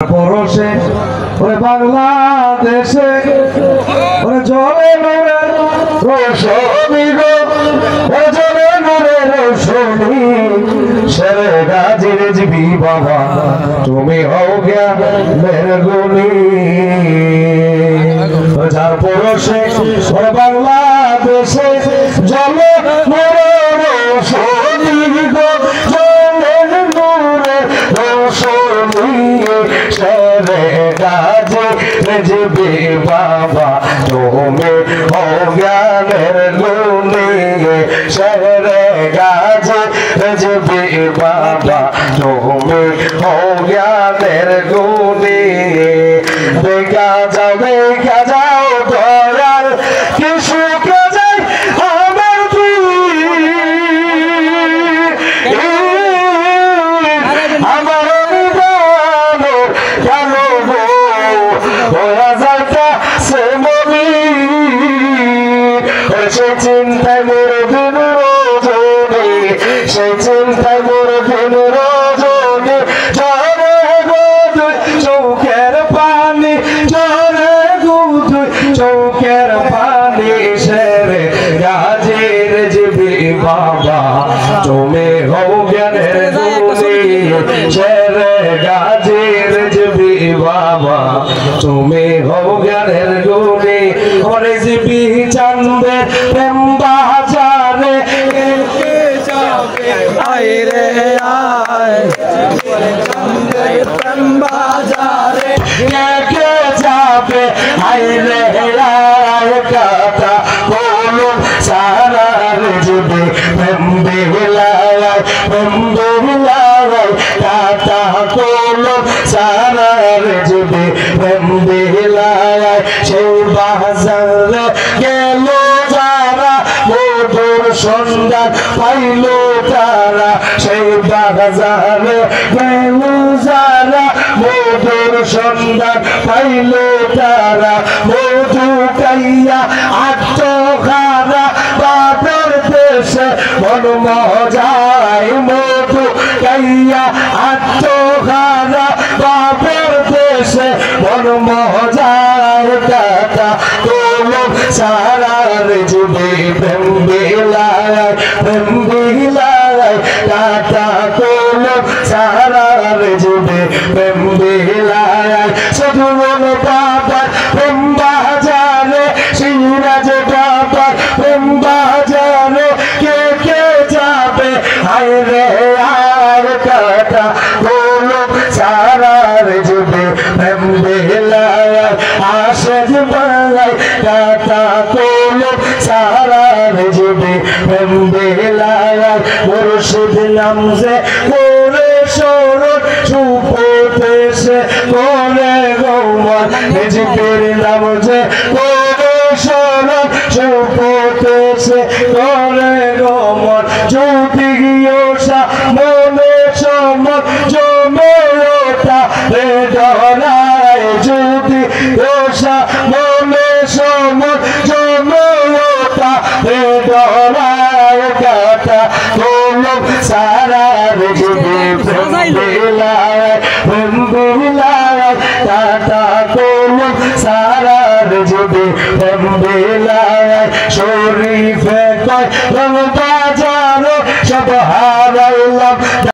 পরশে ওরে বাংলাদেশে ওরে জলে নূরের রোশনি গো ওরে জলে নূরের রোশনি শেরে গাজীর জিবি বাবা তুমি হও জ্ঞানের গুণী যার পরশে ওরে বাংলাদেশে জলে নূরের রোশনি গো জলে নূরের রোশনি শেরে গাজীর জিবি বাবা তুমি হও জ্ঞানের গুণী শেরে গাজীর জিবি বাবা তুমি হও জ্ঞানের গুণী দেখা যাও দয়াল কি সুখে যায় আমার আমার কেন যাইতাছে মনি সেই চিন্তায় মোর দিন রজনী সেই চিন্তায় মোর দিন রজনী ঝরে গোধুই চৌকের পানি ঝরে গোধুই চৌকের পানি শেরে গাজীর জিবি বাবা তুমি হও জ্ঞানের গুণী শেরে গাজীর জিবি বাবা তুমি হও জ্ঞানের গুণী ওরে জিবি চান্দে প্রেম বাজারে কে যাবে আয় রে আয় চান্দে প্রেম বাজারে কে যাবে আয় রে আয় কথা বলো সারা জিবি প্রেম বিলায় কথা বলো সারা জিবি প্রেম বিলায় সেই বাজারে গেল যারা মধুর সন্ধান পাইল তারা সেই বাজারে গেল যারা মধুর সন্ধান পাইল তারা মধু কাইয়া আত্মহারা বাপের দেশে মন মজায় মধু কাইয়া আত্মহারা বাপের দেশে মন মজায় কথা তোলো সারা জিবি প্রেম বিলায় কথা তোলো সারা জিবি প্রেম বিলায় শুধু বলো বাবা প্রেম বাজারে সিরাজ বাবা প্রেম বাজারে কে কে যাবে হায় রে আর কথা বলো সারা জিবি প্রেম বিলায় আসে বাংলায় কথা বলো সারা জিবি প্রেম বিলায় মুর্শিদ নাম যে করে শরণ সুপথে করে গৌমন জিবির নাম যে করে শরণ সুপথে করে গৌমন যদি গিয়োসা মনে সমন জময়তা রে ডরায় যদি দোষা মনে সমন জময়তা রে ডরায় কথা তোলো সারা জিবি প্রেম বিলায় কথা তোলো সারা জিবি প্রেম বিলায় শরীফে কয় রং বাজারো সব